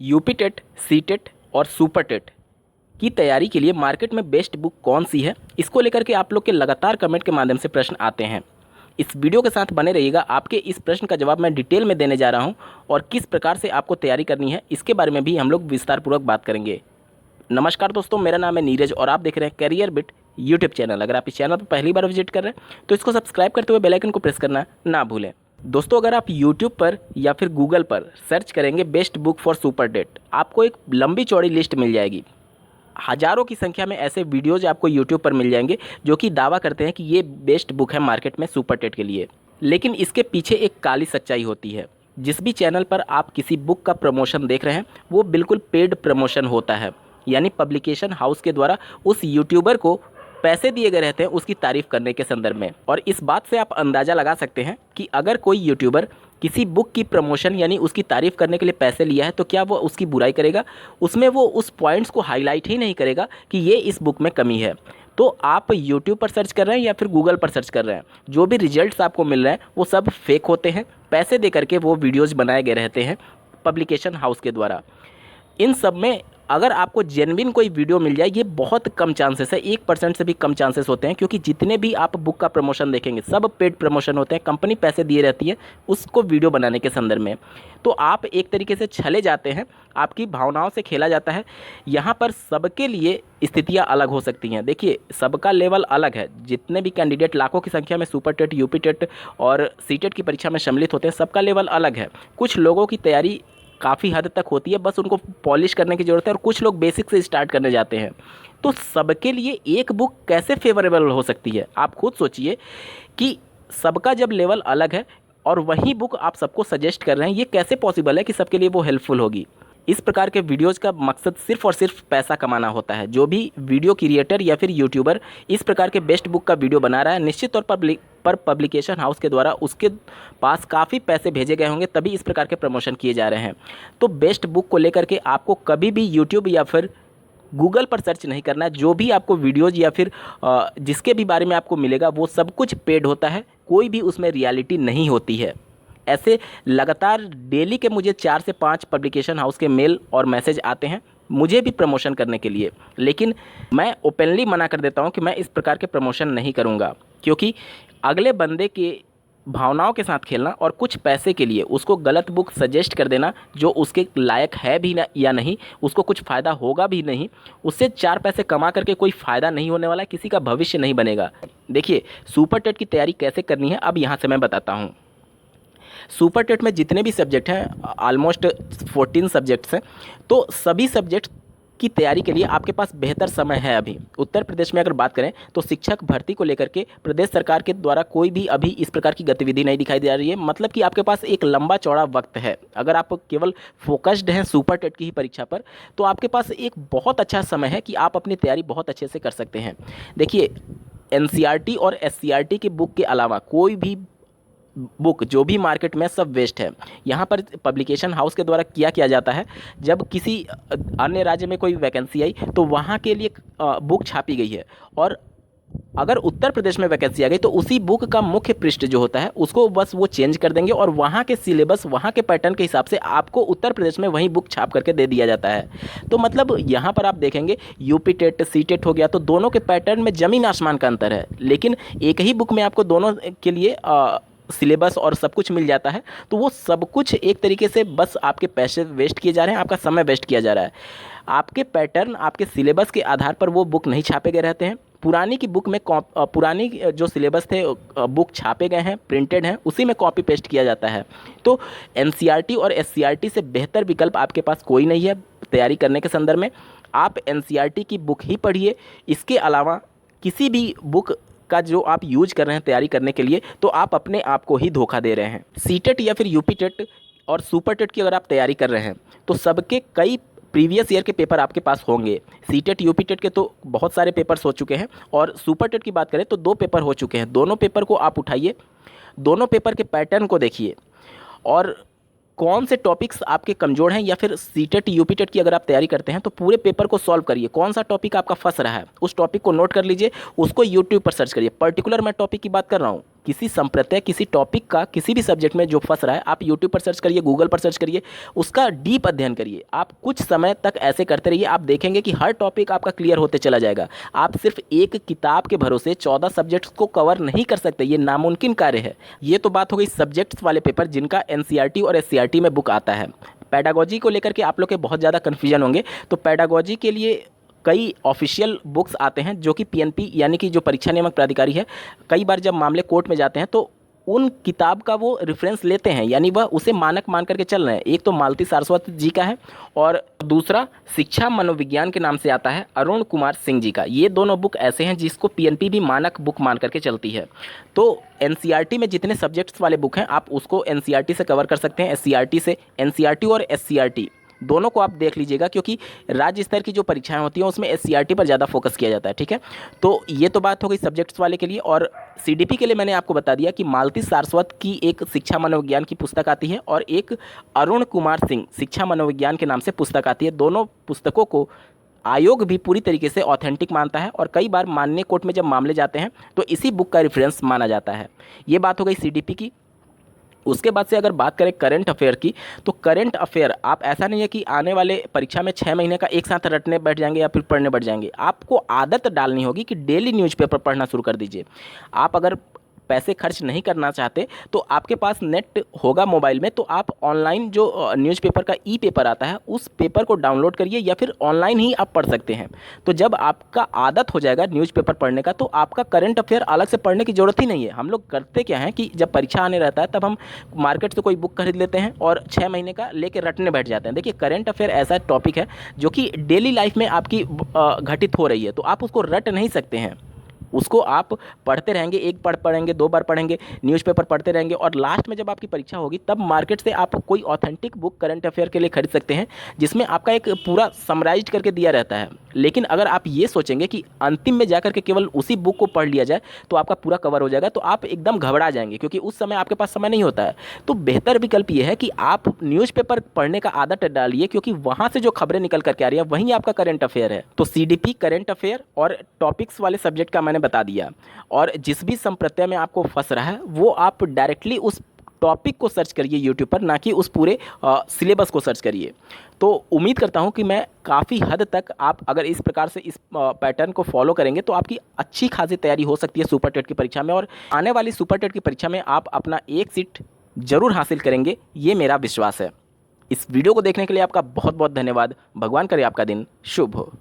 UP TET, C TET और super TET की तैयारी के लिए मार्केट में बेस्ट बुक कौन सी है, इसको लेकर के आप लोग के लगातार कमेंट के माध्यम से प्रश्न आते हैं। इस वीडियो के साथ बने रहिएगा, आपके इस प्रश्न का जवाब मैं डिटेल में देने जा रहा हूं और किस प्रकार से आपको तैयारी करनी है इसके बारे में भी हम लोग विस्तारपूर्वक बात करेंगे। नमस्कार दोस्तों, मेरा नाम है नीरज और आप देख रहे हैं करियर बिट यूट्यूब चैनल। अगर आप इस चैनल पर पहली बार विजिट कर रहे हैं तो इसको सब्सक्राइब करते हुए बेल आइकन को प्रेस करना ना भूलें। दोस्तों, अगर आप YouTube पर या फिर गूगल पर सर्च करेंगे best book for super TET, आपको एक लंबी चौड़ी लिस्ट मिल जाएगी। हज़ारों की संख्या में ऐसे वीडियोज आपको YouTube पर मिल जाएंगे जो कि दावा करते हैं कि ये बेस्ट बुक है मार्केट में सुपर टेट के लिए। लेकिन इसके पीछे एक काली सच्चाई होती है। जिस भी चैनल पर आप किसी बुक का प्रमोशन देख रहे हैं वो बिल्कुल पेड प्रमोशन होता है, यानी पब्लिकेशन हाउस के द्वारा उस यूट्यूबर को पैसे दिए गए रहते हैं उसकी तारीफ करने के संदर्भ में। और इस बात से आप अंदाज़ा लगा सकते हैं कि अगर कोई यूट्यूबर किसी बुक की प्रमोशन यानी उसकी तारीफ करने के लिए पैसे लिया है तो क्या वो उसकी बुराई करेगा? उसमें वो उस पॉइंट्स को हाईलाइट ही नहीं करेगा कि ये इस बुक में कमी है। तो आप यूट्यूब पर सर्च कर रहे हैं या फिर गूगल पर सर्च कर रहे हैं, जो भी रिजल्ट्स आपको मिल रहे हैं वो सब फेक होते हैं। पैसे दे करके वो वीडियोज़ बनाए गए रहते हैं पब्लिकेशन हाउस के द्वारा। इन सब में अगर आपको जेन्युइन कोई वीडियो मिल जाए, ये बहुत कम चांसेस है, 1% से भी कम चांसेस होते हैं, क्योंकि जितने भी आप बुक का प्रमोशन देखेंगे सब पेड प्रमोशन होते हैं। कंपनी पैसे दिए रहती है उसको वीडियो बनाने के संदर्भ में। तो आप एक तरीके से छले जाते हैं, आपकी भावनाओं से खेला जाता है। यहाँ पर सबके लिए स्थितियाँ अलग हो सकती हैं। देखिए, सबका लेवल अलग है। जितने भी कैंडिडेट लाखों की संख्या में सुपर टेट, यूपी टेट और सी टेट की परीक्षा में सम्मिलित होते हैं, सबका लेवल अलग है। कुछ लोगों की तैयारी काफ़ी हद तक होती है, बस उनको पॉलिश करने की ज़रूरत है, और कुछ लोग बेसिक से स्टार्ट करने जाते हैं। तो सबके लिए एक बुक कैसे फेवरेबल हो सकती है? आप खुद सोचिए कि सबका जब लेवल अलग है और वही बुक आप सबको सजेस्ट कर रहे हैं, ये कैसे पॉसिबल है कि सबके लिए वो हेल्पफुल होगी? इस प्रकार के वीडियोज़ का मकसद सिर्फ और सिर्फ पैसा कमाना होता है। जो भी वीडियो क्रिएटर या फिर यूट्यूबर इस प्रकार के बेस्ट बुक का वीडियो बना रहा है, निश्चित तौर पर पब्लिकेशन हाउस के द्वारा उसके पास काफ़ी पैसे भेजे गए होंगे, तभी इस प्रकार के प्रमोशन किए जा रहे हैं। तो बेस्ट बुक को लेकर के आपको कभी भी यूट्यूब या फिर गूगल पर सर्च नहीं करना है। जो भी आपको वीडियोज़ या फिर जिसके भी बारे में आपको मिलेगा वो सब कुछ पेड होता है, कोई भी उसमें रियलिटी नहीं होती है। ऐसे लगातार डेली के मुझे 4 से 5 पब्लिकेशन हाउस के मेल और मैसेज आते हैं मुझे भी प्रमोशन करने के लिए, लेकिन मैं ओपनली मना कर देता हूं कि मैं इस प्रकार के प्रमोशन नहीं करूंगा, क्योंकि अगले बंदे के भावनाओं के साथ खेलना और कुछ पैसे के लिए उसको गलत बुक सजेस्ट कर देना जो उसके लायक है भी ना या नहीं, उसको कुछ फ़ायदा होगा भी नहीं, उससे 4 पैसे कमा करके कोई फ़ायदा नहीं होने वाला, किसी का भविष्य नहीं बनेगा। देखिए, सुपर टेट की तैयारी कैसे करनी है अब यहाँ से मैं बताता हूँ। सुपर टेट में जितने भी सब्जेक्ट हैं, ऑलमोस्ट 14 सब्जेक्ट्स हैं, तो सभी सब्जेक्ट की तैयारी के लिए आपके पास बेहतर समय है। अभी उत्तर प्रदेश में अगर बात करें तो शिक्षक भर्ती को लेकर के प्रदेश सरकार के द्वारा कोई भी अभी इस प्रकार की गतिविधि नहीं दिखाई दे रही है। मतलब कि आपके पास एक लंबा चौड़ा वक्त है। अगर आप केवल फोकस्ड हैं सुपर टेट की ही परीक्षा पर, तो आपके पास एक बहुत अच्छा समय है कि आप अपनी तैयारी बहुत अच्छे से कर सकते हैं। देखिए, NCERT और SCERT की बुक के अलावा कोई भी बुक जो भी मार्केट में सब वेस्ट है। यहाँ पर पब्लिकेशन हाउस के द्वारा किया जाता है, जब किसी अन्य राज्य में कोई वैकेंसी आई तो वहाँ के लिए बुक छापी गई है, और अगर उत्तर प्रदेश में वैकेंसी आ गई तो उसी बुक का मुख्य पृष्ठ जो होता है उसको बस वो चेंज कर देंगे और वहाँ के सिलेबस, वहाँ के पैटर्न के हिसाब से आपको उत्तर प्रदेश में वही बुक छाप करके दे दिया जाता है। तो मतलब यहाँ पर आप देखेंगे यूपी टेट, सी टेट हो गया, तो दोनों के पैटर्न में ज़मीन आसमान का अंतर है, लेकिन एक ही बुक में आपको दोनों के लिए सिलेबस और सब कुछ मिल जाता है। तो वो सब कुछ एक तरीके से बस आपके पैसे वेस्ट किए जा रहे हैं, आपका समय वेस्ट किया जा रहा है। आपके पैटर्न, आपके सिलेबस के आधार पर वो बुक नहीं छापे गए रहते हैं। पुरानी की बुक में पुरानी जो सिलेबस थे बुक छापे गए हैं, प्रिंटेड हैं, उसी में कॉपी पेस्ट किया जाता है। तो NCERT और SCERT से बेहतर विकल्प आपके पास कोई नहीं है तैयारी करने के संदर्भ में। आप NCERT की बुक ही पढ़िए। इसके अलावा किसी भी बुक का जो आप यूज कर रहे हैं तैयारी करने के लिए, तो आप अपने आप को ही धोखा दे रहे हैं। सी टेट या फिर यूपी टेट और सुपर टेट की अगर आप तैयारी कर रहे हैं तो सबके कई प्रीवियस ईयर के पेपर आपके पास होंगे। सी टेट, यूपी टेट के तो बहुत सारे पेपर्स हो चुके हैं, और सुपर टेट की बात करें तो 2 पेपर हो चुके हैं। दोनों पेपर को आप उठाइए, दोनों पेपर के पैटर्न को देखिए और कौन से टॉपिक्स आपके कमज़ोर हैं, या फिर सी टेट, यूपी टेट की अगर आप तैयारी करते हैं तो पूरे पेपर को सॉल्व करिए। कौन सा टॉपिक आपका फंस रहा है उस टॉपिक को नोट कर लीजिए, उसको यूट्यूब पर सर्च करिए। पर्टिकुलर मैं टॉपिक की बात कर रहा हूँ, किसी संप्रदाय, किसी टॉपिक का, किसी भी सब्जेक्ट में जो फंस रहा है, आप यूट्यूब पर सर्च करिए, गूगल पर सर्च करिए, उसका डीप अध्ययन करिए। आप कुछ समय तक ऐसे करते रहिए, आप देखेंगे कि हर टॉपिक आपका क्लियर होते चला जाएगा। आप सिर्फ एक किताब के भरोसे 14 सब्जेक्ट्स को कवर नहीं कर सकते, ये नामुमकिन कार्य है। ये तो बात हो गई सब्जेक्ट्स वाले पेपर जिनका एनसीईआरटी और एससीईआरटी में बुक आता है। पेडागोजी को लेकर के आप लोग के बहुत ज़्यादा कन्फ्यूजन होंगे, तो पेडागोजी के लिए कई ऑफिशियल बुक्स आते हैं जो कि पीएनपी यानी कि जो परीक्षा नियामक प्राधिकारी है, कई बार जब मामले कोर्ट में जाते हैं तो उन किताब का वो रेफरेंस लेते हैं, यानी वह उसे मानक मान करके चल रहे हैं। एक तो मालती सारस्वत जी का है और दूसरा शिक्षा मनोविज्ञान के नाम से आता है अरुण कुमार सिंह जी का। ये दोनों बुक ऐसे हैं जिसको पीएनपी भी मानक बुक मान करके चलती है। तो एनसीईआरटी में जितने सब्जेक्ट्स वाले बुक हैं आप उसको एनसीईआरटी से कवर कर सकते हैं, एससीईआरटी से। एनसीईआरटी और एससीईआरटी दोनों को आप देख लीजिएगा, क्योंकि राज्य स्तर की जो परीक्षाएं होती हैं उसमें एससीईआरटी पर ज़्यादा फोकस किया जाता है, ठीक है। तो ये तो बात हो गई सब्जेक्ट्स वाले के लिए। और सीडीपी के लिए मैंने आपको बता दिया कि मालती सारस्वत की एक शिक्षा मनोविज्ञान की पुस्तक आती है और एक अरुण कुमार सिंह शिक्षा मनोविज्ञान के नाम से पुस्तक आती है। दोनों पुस्तकों को आयोग भी पूरी तरीके से ऑथेंटिक मानता है और कई बार माननीय कोर्ट में जब मामले जाते हैं तो इसी बुक का रेफरेंस माना जाता है। ये बात हो गई सीडीपी की। उसके बाद से अगर बात करें करंट अफेयर की, तो करंट अफेयर आप ऐसा नहीं है कि आने वाले परीक्षा में 6 महीने का एक साथ रटने बैठ जाएंगे या फिर पढ़ने बैठ जाएंगे। आपको आदत डालनी होगी कि डेली न्यूज़पेपर पढ़ना शुरू कर दीजिए। आप अगर पैसे खर्च नहीं करना चाहते तो आपके पास नेट होगा मोबाइल में, तो आप ऑनलाइन जो न्यूज़पेपर का ई पेपर आता है उस पेपर को डाउनलोड करिए या फिर ऑनलाइन ही आप पढ़ सकते हैं। तो जब आपका आदत हो जाएगा न्यूज़पेपर पढ़ने का तो आपका करंट अफेयर अलग से पढ़ने की ज़रूरत ही नहीं है। हम लोग करते क्या हैं कि जब परीक्षा आने रहता है तब हम मार्केट से कोई बुक खरीद लेते हैं और 6 महीने का लेके रटने बैठ जाते हैं। देखिए करंट अफेयर ऐसा टॉपिक है जो कि डेली लाइफ में आपकी घटित हो रही है, तो आप उसको रट नहीं सकते हैं। उसको आप पढ़ते रहेंगे, एक पढ़ेंगे, 2 बार पढ़ेंगे, न्यूज़पेपर पढ़ते रहेंगे और लास्ट में जब आपकी परीक्षा होगी तब मार्केट से आप कोई ऑथेंटिक बुक करंट अफेयर के लिए खरीद सकते हैं जिसमें आपका एक पूरा समराइज करके दिया रहता है। लेकिन अगर आप ये सोचेंगे कि अंतिम में जाकर के केवल उसी बुक को पढ़ लिया जाए तो आपका पूरा कवर हो जाएगा, तो आप एकदम घबरा जाएंगे क्योंकि उस समय आपके पास समय नहीं होता है। तो बेहतर विकल्प ये है कि आप न्यूज़पेपर पढ़ने का आदत डालिए, क्योंकि वहाँ से जो खबरें निकल करके आ रही हैं वहीं आपका करंट अफेयर है। तो सीडीपी, करंट अफेयर और टॉपिक्स वाले सब्जेक्ट का मैंने बता दिया। और जिस भी संप्रदाय में आपको फंस रहा है वो आप डायरेक्टली उस टॉपिक को सर्च करिए यूट्यूब पर, ना कि उस पूरे सिलेबस को सर्च करिए। तो उम्मीद करता हूं कि मैं काफ़ी हद तक आप अगर इस प्रकार से इस पैटर्न को फॉलो करेंगे तो आपकी अच्छी खासी तैयारी हो सकती है सुपर टेट की परीक्षा में, और आने वाली सुपर टेट की परीक्षा में आप अपना एक सीट जरूर हासिल करेंगे, ये मेरा विश्वास है। इस वीडियो को देखने के लिए आपका बहुत बहुत धन्यवाद। भगवान करे आपका दिन शुभ हो।